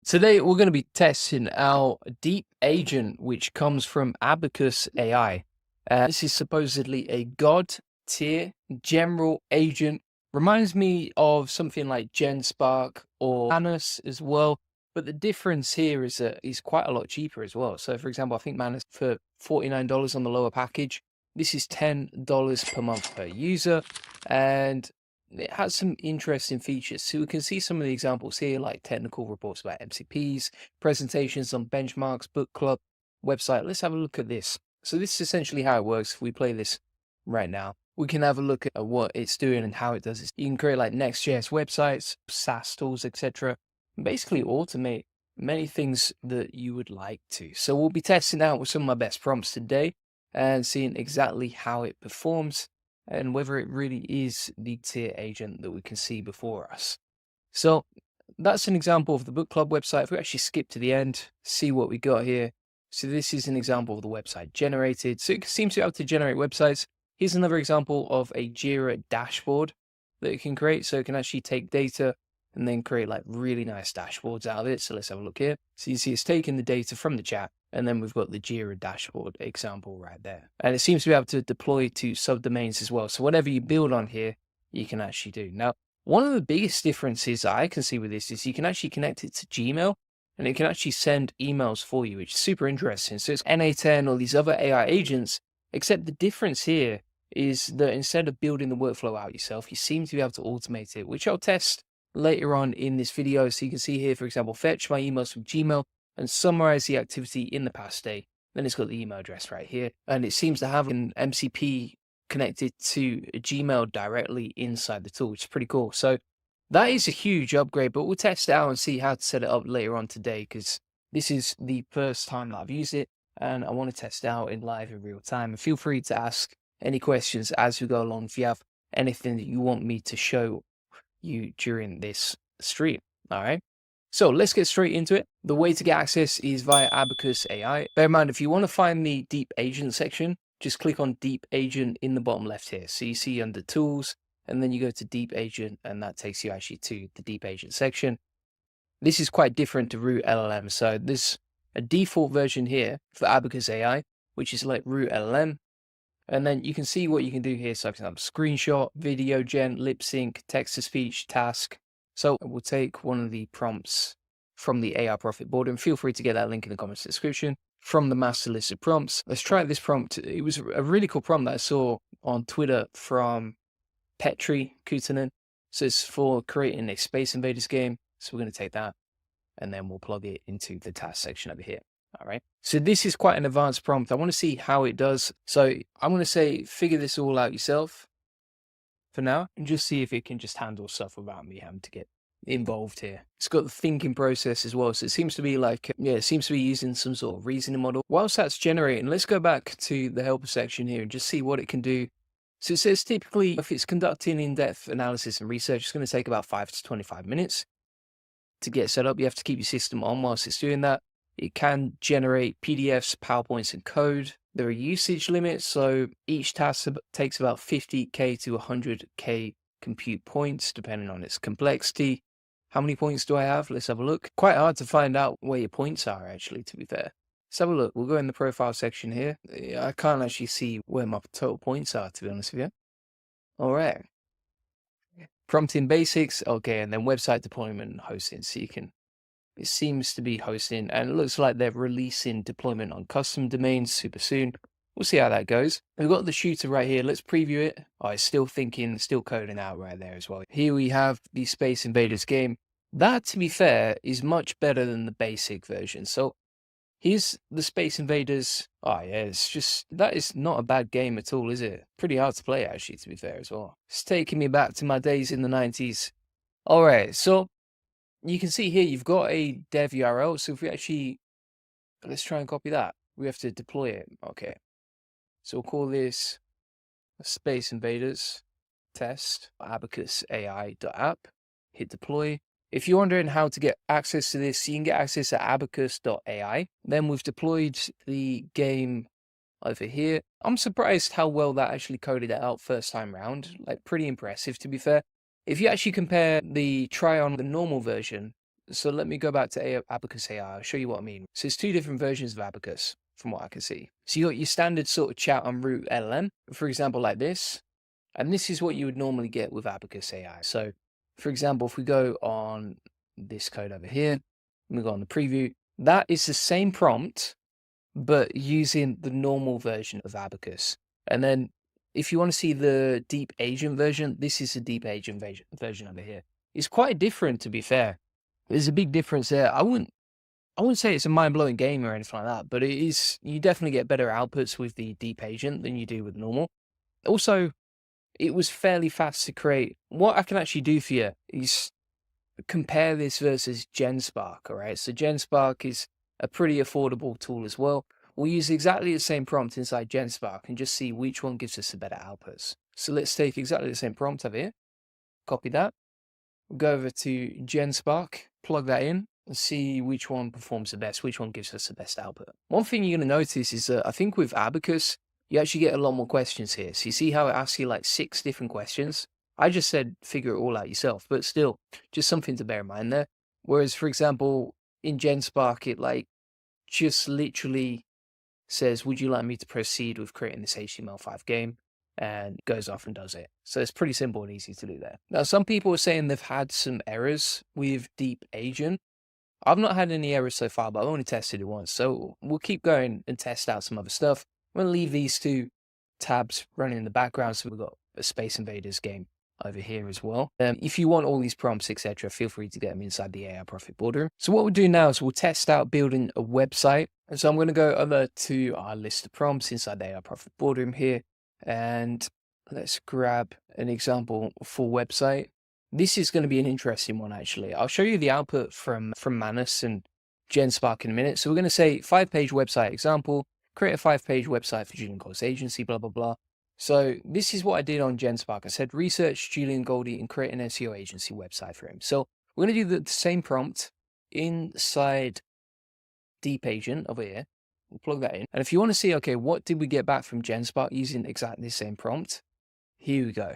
Today, we're going to be testing out DeepAgent, which comes from Abacus AI. This is supposedly a god tier general agent. Reminds me of something like Genspark or Manus as well. But the difference here is that he's quite a lot cheaper as well. So, for example, I think Manus for $49 on the lower package. This is $10 per month per user. And it has some interesting features. So we can see some of the examples here, like technical reports about MCPs, presentations on benchmarks, book club, website. Let's have a look at this. So this is essentially how it works. If we play this right now, we can have a look at what it's doing and how it does it. You can create like Next.js websites, SaaS tools, etc. Basically automate many things that you would like to. So we'll be testing out with some of my best prompts today and seeing exactly how it performs and whether it really is the tier agent that we can see before us. So that's an example of the book club website. If we actually skip to the end, see what we got here. So this is an example of the website generated. So it seems to be able to generate websites. Here's another example of a Jira dashboard that it can create. So it can actually take data and then create like really nice dashboards out of it. So let's have a look here. So you see it's taking the data from the chat, and then we've got the Jira dashboard example right there. And it seems to be able to deploy to subdomains as well. So whatever you build on here, you can actually do. Now, one of the biggest differences I can see with this is you can actually connect it to Gmail, and it can actually send emails for you, which is super interesting. So it's NA10 or these other AI agents, except the difference here is that instead of building the workflow out yourself, you seem to be able to automate it, which I'll test later on in this video. So you can see here, for example, fetch my emails from Gmail and summarize the activity in the past day. Then it's got the email address right here. And it seems to have an MCP connected to Gmail directly inside the tool, which is pretty cool. So that is a huge upgrade, but we'll test it out and see how to set it up later on today, because this is the first time that I've used it and I want to test it out in live in real time. And feel free to ask any questions as we go along if you have anything that you want me to show you during this stream. All right. So let's get straight into it. The way to get access is via Abacus AI. Bear in mind, if you want to find the DeepAgent section, just click on DeepAgent in the bottom left here. So you see under Tools, and then you go to DeepAgent, and that takes you actually to the DeepAgent section. This is quite different to Root LLM. So there's a default version here for Abacus AI, which is like Root LLM. And then you can see what you can do here. So for example, screenshot, video gen, lip sync, text to speech, task. So we'll take one of the prompts from the AI Profit board, and feel free to get that link in the comments description from the master list of prompts. Let's try this prompt. It was a really cool prompt that I saw on Twitter from Petri Kutanen. So it's for creating a Space Invaders game. So we're going to take that and then we'll plug it into the task section over here. All right. So this is quite an advanced prompt. I want to see how it does. So I'm going to say, figure this all out yourself for now and just see if it can just handle stuff without me having to get involved here. It's got the thinking process as well. So it seems to be like, it seems to be using some sort of reasoning model. Whilst that's generating, let's go back to the helper section here and just see what it can do. So it says typically if it's conducting in-depth analysis and research, it's going to take about 5 to 25 minutes to get set up. You have to keep your system on whilst it's doing that. It can generate PDFs, PowerPoints, and code. There are usage limits, so each task takes about 50K to 100K compute points, depending on its complexity. How many points do I have? Let's have a look. Quite hard to find out where your points are, actually, to be fair. Let's have a look. We'll go in the profile section here. I can't actually see where my total points are, to be honest with you. All right. Prompting basics. Okay, and then website deployment and hosting. So you can... It seems to be hosting, and it looks like they're releasing deployment on custom domains super soon. We'll see how that goes. We've got the shooter right here. Let's preview it. Oh, it's still thinking, still coding out right there as well. Here we have the Space Invaders game. That, to be fair, is much better than the basic version. So here's the Space Invaders. Oh, yeah, it's just, that is not a bad game at all, is it? Pretty hard to play, actually, to be fair as well. It's taking me back to my days in the 90s. All right, so you can see here you've got a dev URL. So if we actually, let's try and copy that. We have to deploy it. Okay. So we'll call this Space Invaders test abacus AI.app. Hit deploy. If you're wondering how to get access to this, you can get access at abacus.ai. Then we've deployed the game over here. I'm surprised how well that actually coded it out first time round. Like, pretty impressive, to be fair. If you actually compare the try on the normal version, So let me go back to Abacus AI. I'll show you what I mean. So it's two different versions of Abacus from what I can see. So you got your standard sort of chat on root LLM, for example, like this. And this is what you would normally get with Abacus AI. So for example, if we go on this code over here, and we go on the preview, that is the same prompt, but using the normal version of Abacus. And then if you want to see the DeepAgent version, this is the DeepAgent version over here. It's quite different, to be fair. There's a big difference there. I wouldn't say it's a mind-blowing game or anything like that, but it is. You definitely get better outputs with the DeepAgent than you do with normal. Also, it was fairly fast to create. What I can actually do for you is compare this versus Genspark, all right? So Genspark is a pretty affordable tool as well. We'll use exactly the same prompt inside Genspark and just see which one gives us the better outputs. So let's take exactly the same prompt over here, copy that, we'll go over to Genspark, plug that in, and see which one performs the best, which one gives us the best output. One thing you're going to notice is that I think with Abacus, you actually get a lot more questions here. So you see how it asks you like 6 different questions? I just said figure it all out yourself, but still, just something to bear in mind there. Whereas, for example, in Genspark, it like just literally says, would you like me to proceed with creating this HTML5 game? And goes off and does it. So it's pretty simple and easy to do there. Now, some people are saying they've had some errors with DeepAgent. I've not had any errors so far, but I only tested it once. So we'll keep going and test out some other stuff. I'm going to leave these 2 tabs running in the background. So we've got a Space Invaders game over here as well. If you want all these prompts, etc., feel free to get them inside the AI Profit Boardroom. So what we'll do now is we'll test out building a website. And so I'm going to go over to our list of prompts inside the AI Profit Boardroom here. And let's grab an example full website. This is going to be an interesting one, actually. I'll show you the output from Manus and Genspark in a minute. So we're going to say 5-page website example, create a 5-page website for Julian Goldie's agency, blah, blah, blah. So this is what I did on Genspark. I said, research Julian Goldie and create an SEO agency website for him. So we're going to do the same prompt inside DeepAgent over here. We'll plug that in. And if you want to see, okay, what did we get back from Genspark using exactly the same prompt? Here we go.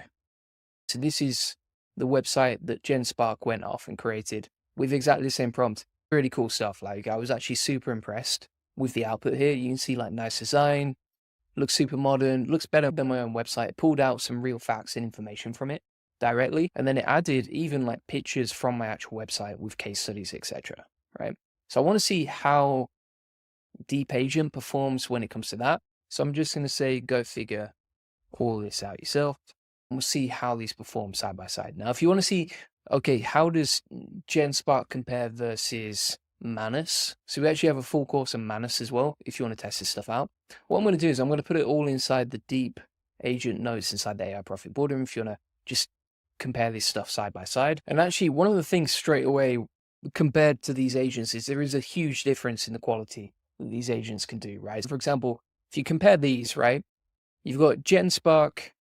So this is the website that Genspark went off and created with exactly the same prompt. Really cool stuff. Like, I was actually super impressed with the output here. You can see like nice design, looks super modern, looks better than my own website. It pulled out some real facts and information from it directly. And then it added even like pictures from my actual website with case studies, etc. Right? So I want to see how DeepAgent performs when it comes to that. So I'm just going to say, go figure all this out yourself. And we'll see how these perform side by side. Now, if you want to see, okay, how does Genspark compare versus Manus? So we actually have a full course on Manus as well, if you want to test this stuff out. What I'm going to do is I'm going to put it all inside the DeepAgent notes inside the AI Profit Boardroom if you want to just compare this stuff side by side. And actually, one of the things straight away compared to these agents is there is a huge difference in the quality that these agents can do, right? For example, if you compare these, right, you've got Genspark,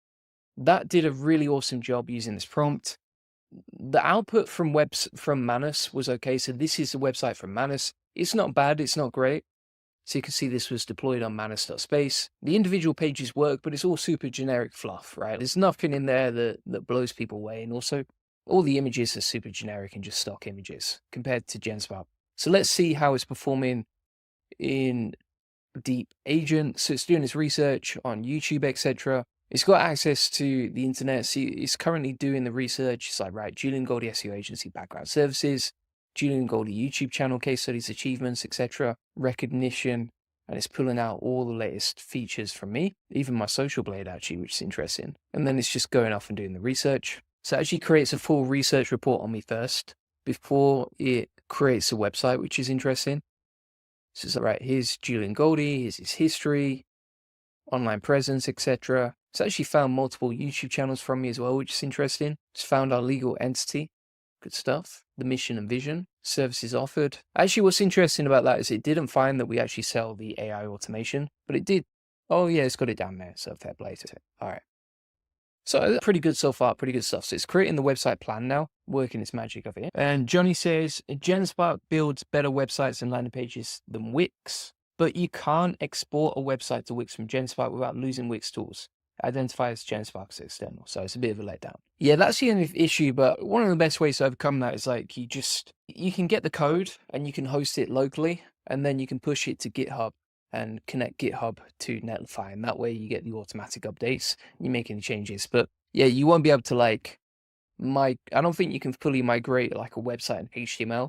that did a really awesome job using this prompt. The output from Manus was okay. So this is the website from Manus. It's not bad. It's not great. So you can see this was deployed on manus.space. The individual pages work, but it's all super generic fluff, right? There's nothing in there that blows people away. And also, all the images are super generic and just stock images compared to Genspark. So let's see how it's performing in DeepAgent. So it's doing its research on YouTube, etc. It's got access to the internet. So it's currently doing the research. It's like, right, Julian Goldie SEO agency background services, Julian Goldie YouTube channel, case studies, achievements, etc. Recognition. And it's pulling out all the latest features from me, even my social blade actually, which is interesting. And then it's just going off and doing the research. So it actually creates a full research report on me first before it creates a website, which is interesting. So it's like, right, here's Julian Goldie, here's his history, online presence, etc. It's actually found multiple YouTube channels from me as well, which is interesting. It's found our legal entity. Good stuff. The mission and vision, services offered. Actually, what's interesting about that is it didn't find that we actually sell the AI automation, but it did. Oh yeah, it's got it down there. So fair play to it. All right. So pretty good so far, pretty good stuff. So it's creating the website plan now, working its magic of it. And Johnny says, Genspark builds better websites and landing pages than Wix, but you can't export a website to Wix from Genspark without losing Wix tools. identifies Genspark as external. So it's a bit of a letdown. Yeah, that's the only issue, but one of the best ways to overcome that is like you can get the code and you can host it locally, and then you can push it to GitHub and connect GitHub to Netlify, and that way you get the automatic updates, you make any changes. But yeah, you won't be able to like I don't think you can fully migrate like a website in HTML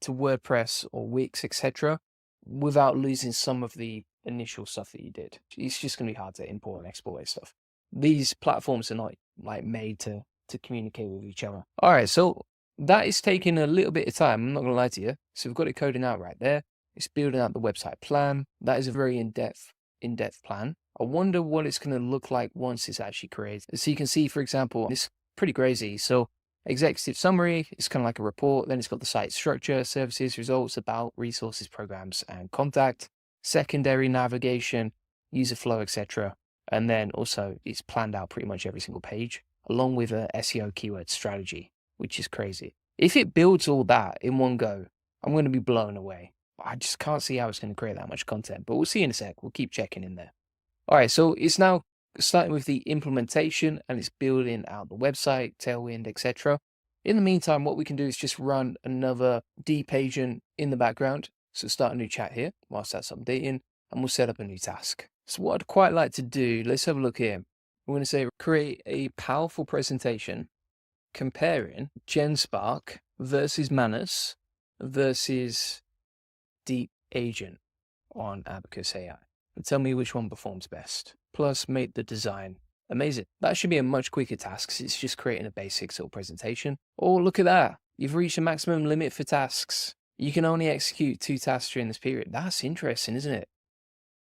to WordPress or Wix, etc., without losing some of the initial stuff that you did. It's just going to be hard to import and export stuff. These platforms are not like made to communicate with each other. All right, so that is taking a little bit of time. I'm not going to lie to you. So we've got it coding out right there. It's building out the website plan. That is a very in-depth plan. I wonder what it's going to look like once it's actually created. So you can see, for example, it's pretty crazy. So executive summary is kind of like a report. Then it's got the site structure, services, results, about, resources, programs, and contact, secondary navigation, user flow, etc. And then also it's planned out pretty much every single page, along with a SEO keyword strategy, which is crazy. If it builds all that in one go, I'm going to be blown away. I just can't see how it's going to create that much content, but we'll see in a sec. We'll keep checking in there. All right, so it's now starting with the implementation and it's building out the website, Tailwind, etc. In the meantime, what we can do is just run another DeepAgent in the background. So start a new chat here whilst that's updating, and we'll set up a new task. So what I'd quite like to do, let's have a look here. We're going to say create a powerful presentation comparing Genspark versus Manus versus DeepAgent on Abacus AI. And tell me which one performs best. Plus, make the design amazing. That should be a much quicker task because it's just creating a basic sort of presentation. Oh, look at that. You've reached a maximum limit for tasks. You can only execute 2 tasks during this period. That's interesting, isn't it?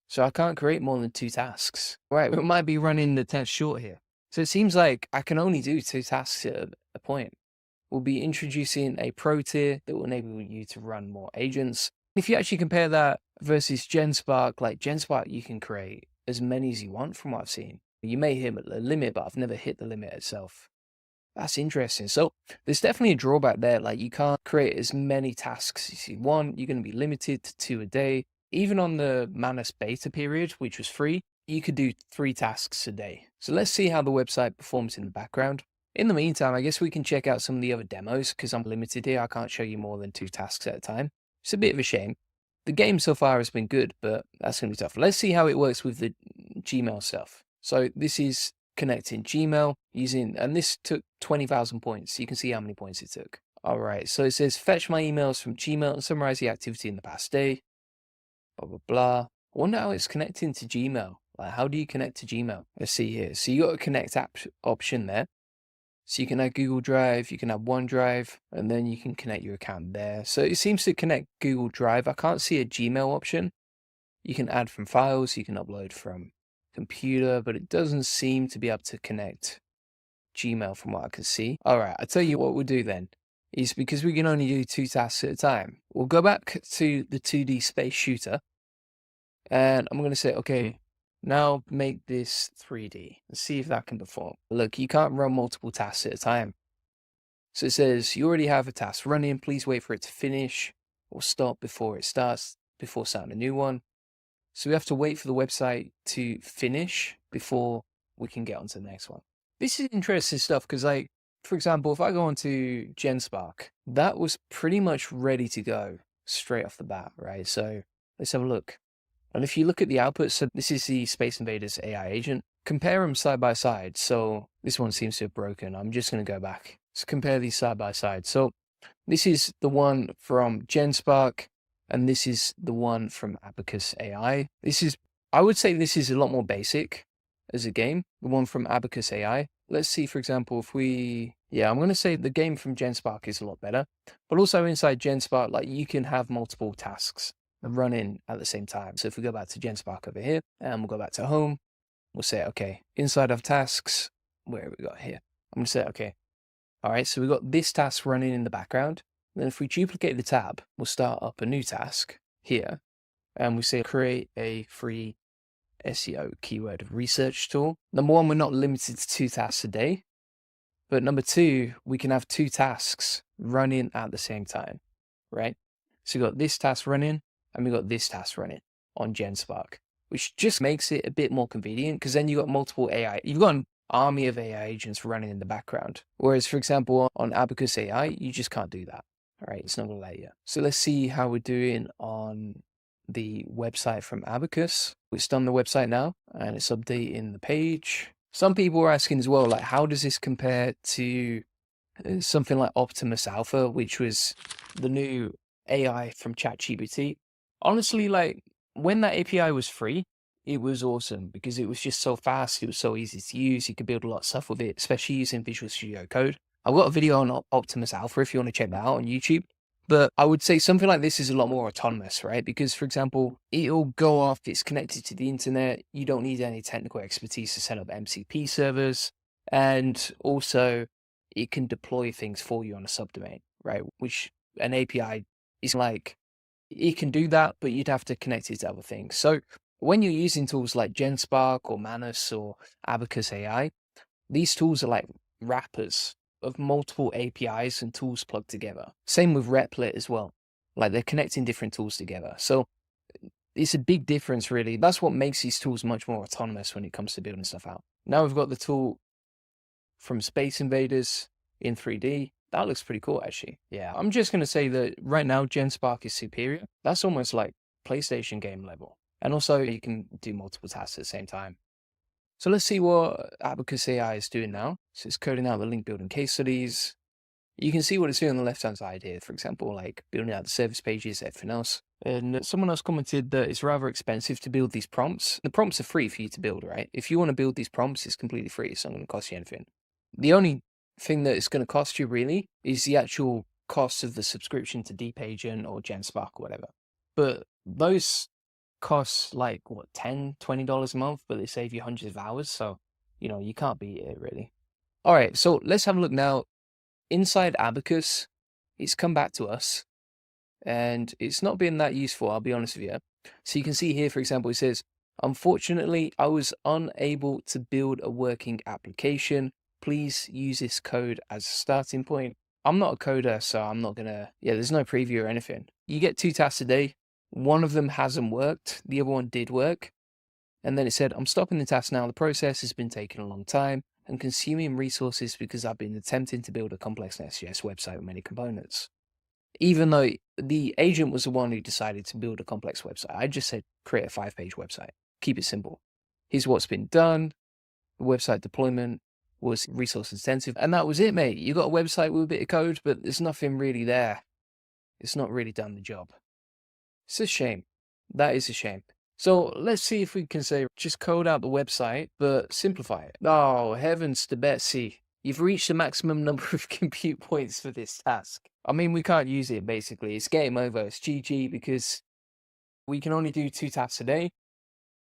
So I can't create more than 2 tasks. Right, we might be running the test short here. So it seems like I can only do 2 tasks at a point. We'll be introducing a pro tier that will enable you to run more agents. If you actually compare that versus Genspark, like Genspark, you can create as many as you want from what I've seen. You may hit the limit, but I've never hit the limit itself. That's interesting. So there's definitely a drawback there. Like you can't create as many tasks as you want. You're going to be limited to 2 a day. Even on the Manus beta period, which was free, you could do 3 tasks a day. So let's see how the website performs in the background. In the meantime, I guess we can check out some of the other demos because I'm limited here. I can't show you more than 2 tasks at a time. It's a bit of a shame. The game so far has been good, but that's going to be tough. Let's see how it works with the Gmail stuff. So this is connecting Gmail using, and this took 20,000 points. You can see how many points it took. All right, so it says fetch my emails from Gmail and summarize the activity in the past day. Blah, blah, blah. I wonder how it's connecting to Gmail. Like, how do you connect to Gmail? Let's see here. So you got a connect app option there. So you can add Google Drive, you can add OneDrive, and then you can connect your account there. So it seems to connect Google Drive. I can't see a Gmail option. You can add from files, you can upload from computer, but it doesn't seem to be able to connect Gmail from what I can see. All right, I'll tell you what we'll do then, is because we can only do 2 tasks at a time, we'll go back to the 2D space shooter, and I'm going to say, okay, now make this 3D. Let's see if that can perform. Look, you can't run multiple tasks at a time. So it says, you already have a task running. Please wait for it to finish or stop before it starts, before starting a new one. So we have to wait for the website to finish before we can get on to the next one. This is interesting stuff because, like, for example, if I go onto Genspark, that was pretty much ready to go straight off the bat, right? So let's have a look. And if you look at the output, so this is the Space Invaders AI agent. Compare them side by side. So this one seems to have broken. I'm just going to go back. So compare these side by side. So this is the one from Genspark, and this is the one from Abacus AI. I would say this is a lot more basic as a game, the one from Abacus AI. Let's see, for example, I'm going to say the game from Genspark is a lot better, but also inside Genspark, like you can have multiple tasks running at the same time. So if we go back to Genspark over here, and we'll go back to home, we'll say, okay, inside of tasks, where have we got here? I'm going to say, okay, all right, so we've got this task running in the background. Then if we duplicate the tab, we'll start up a new task here, and we say create a free SEO keyword research tool. Number 1, we're not limited to 2 tasks a day, but number 2, we can have 2 tasks running at the same time, right? So we've got this task running, and we got this task running on Genspark. which just makes it a bit more convenient because then you got multiple AI. You've got an army of AI agents running in the background. Whereas, for example, on Abacus AI, you just can't do that. All right, it's not going to let you. So let's see how we're doing on the website from Abacus. It's done the website now and it's updating the page. Some people are asking as well, like, how does this compare to something like Optimus Alpha, which was the new AI from ChatGPT? Honestly, like, when that API was free, it was awesome because it was just so fast. It was so easy to use. You could build a lot of stuff with it, especially using Visual Studio Code. I've got a video on Optimus Alpha if you want to check that out on YouTube. But I would say something like this is a lot more autonomous, right? Because, for example, it'll go off, it's connected to the internet. You don't need any technical expertise to set up MCP servers. And also, it can deploy things for you on a subdomain, right? Which an API is like, it can do that, but you'd have to connect it to other things. So when you're using tools like Genspark or Manus or Abacus AI, these tools are like wrappers of multiple APIs and tools plugged together. Same with Replit as well. Like they're connecting different tools together. So it's a big difference, really. That's what makes these tools much more autonomous when it comes to building stuff out. Now we've got the tool from Space Invaders in 3D. That looks pretty cool, actually. Yeah, I'm just going to say that right now, Genspark is superior. That's almost like PlayStation game level. And also, you can do multiple tasks at the same time. So let's see what Abacus AI is doing now. So it's coding out the link building case studies. You can see what it's doing on the left-hand side here. For example, like building out the service pages, everything else. And someone else commented that it's rather expensive to build these prompts. The prompts are free for you to build, right? If you want to build these prompts, it's completely free. It's not going to cost you anything. The only thing that it's going to cost you really is the actual cost of the subscription to DeepAgent or Genspark or whatever. But those costs like what, $10-$20 a month, but they save you hundreds of hours. So, you can't beat it really. All right, so let's have a look now. Inside Abacus, it's come back to us and it's not been that useful, I'll be honest with you. So you can see here, for example, it says, unfortunately, I was unable to build a working application. Please use this code as a starting point. I'm not a coder, so I'm not gonna, there's no preview or anything. You get 2 tasks a day. One of them hasn't worked. The other one did work. And then it said, I'm stopping the task now. The process has been taking a long time and consuming resources because I've been attempting to build a complex SGS website with many components. Even though the agent was the one who decided to build a complex website, I just said, create a 5-page website. Keep it simple. Here's what's been done. The website deployment was resource intensive. And that was it, mate. You got a website with a bit of code, but there's nothing really there. It's not really done the job. It's a shame. That is a shame. So let's see if we can say, just code out the website, but simplify it. Oh, heavens to Betsy. You've reached the maximum number of compute points for this task. I mean, we can't use it, basically. It's game over. It's GG because we can only do 2 tasks a day.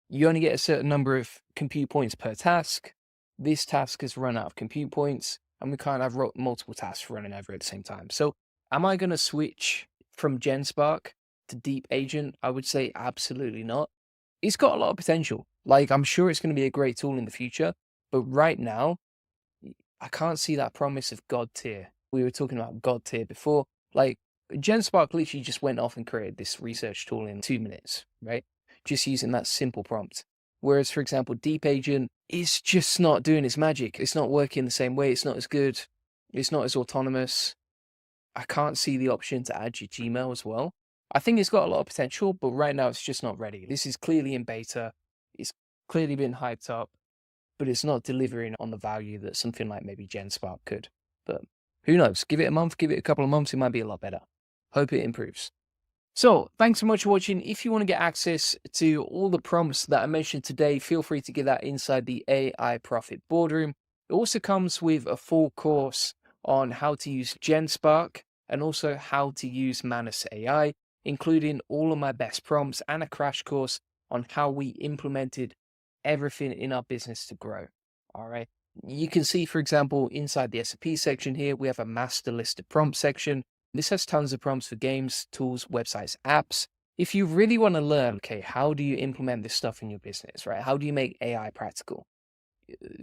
You only get a certain number of compute points per task. This task has run out of compute points, and we can't have multiple tasks running over at the same time. So am I going to switch from Genspark to DeepAgent? I would say absolutely not. It's got a lot of potential. Like, I'm sure it's going to be a great tool in the future, but right now, I can't see that promise of God tier. We were talking about God tier before. Like, Genspark literally just went off and created this research tool in 2 minutes, right? Just using that simple prompt. Whereas, for example, DeepAgent is just not doing its magic. It's not working the same way. It's not as good. It's not as autonomous. I can't see the option to add your Gmail as well. I think it's got a lot of potential, but right now it's just not ready. This is clearly in beta. It's clearly been hyped up, but it's not delivering on the value that something like maybe Genspark could. But who knows? Give it a month, give it a couple of months, it might be a lot better. Hope it improves. So thanks so much for watching. If you want to get access to all the prompts that I mentioned today, feel free to get that inside the AI Profit Boardroom. It also comes with a full course on how to use Genspark and also how to use Manus AI, including all of my best prompts and a crash course on how we implemented everything in our business to grow. All right. You can see, for example, inside the SAP section here, we have a master list of prompt section. This has tons of prompts for games, tools, websites, apps. If you really want to learn, okay, how do you implement this stuff in your business, right? How do you make AI practical?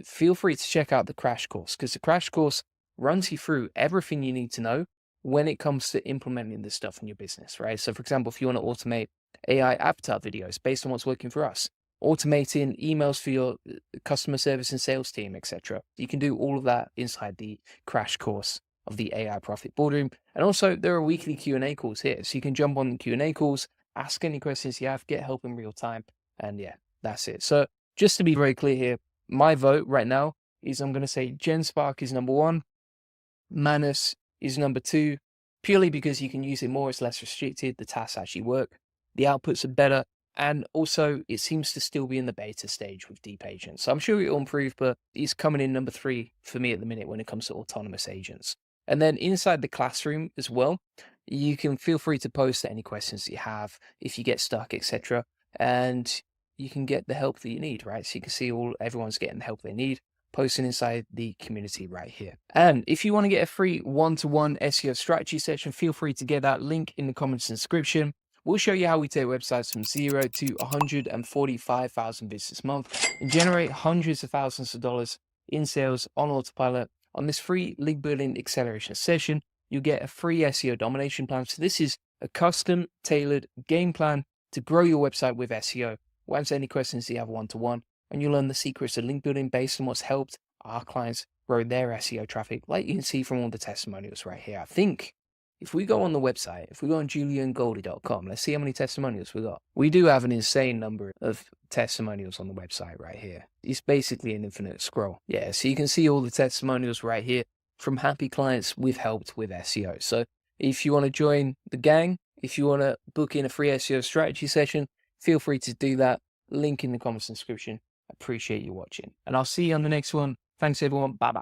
Feel free to check out the crash course because the crash course runs you through everything you need to know when it comes to implementing this stuff in your business, right? So for example, if you want to automate AI avatar videos based on what's working for us, automating emails for your customer service and sales team, etc. You can do all of that inside the crash course of the AI Profit Boardroom. And also there are weekly Q&A calls here. So you can jump on the Q&A calls, ask any questions you have, get help in real time. And yeah, that's it. So just to be very clear here, my vote right now is I'm going to say Genspark is number 1, Manus is number 2, purely because you can use it more, it's less restricted, the tasks actually work, the outputs are better, and also it seems to still be in the beta stage with DeepAgent. So I'm sure it'll improve, but it's coming in number 3 for me at the minute when it comes to autonomous agents. And then inside the classroom as well, you can feel free to post any questions that you have if you get stuck, etc. And you can get the help that you need, right? So you can see everyone's getting the help they need, posting inside the community right here. And if you want to get a free one-to-one SEO strategy session, feel free to get that link in the comments and description. We'll show you how we take websites from 0 to 145,000 visits a month and generate hundreds of thousands of dollars in sales on autopilot. On this free link building acceleration session, you get a free SEO domination plan. So this is a custom tailored game plan to grow your website with SEO. We'll answer any questions that you have one-to-one, and you'll learn the secrets of link building based on what's helped our clients grow their SEO traffic, like you can see from all the testimonials right here. I think if we go on the website, if we go on juliangoldie.com, let's see how many testimonials we got. We do have an insane number of testimonials on the website right here. It's basically an infinite scroll. Yeah, so you can see all the testimonials right here from happy clients we've helped with SEO. So if you want to join the gang, if you want to book in a free SEO strategy session, feel free to do that. Link in the comments and description. Appreciate you watching. And I'll see you on the next one. Thanks, everyone. Bye-bye.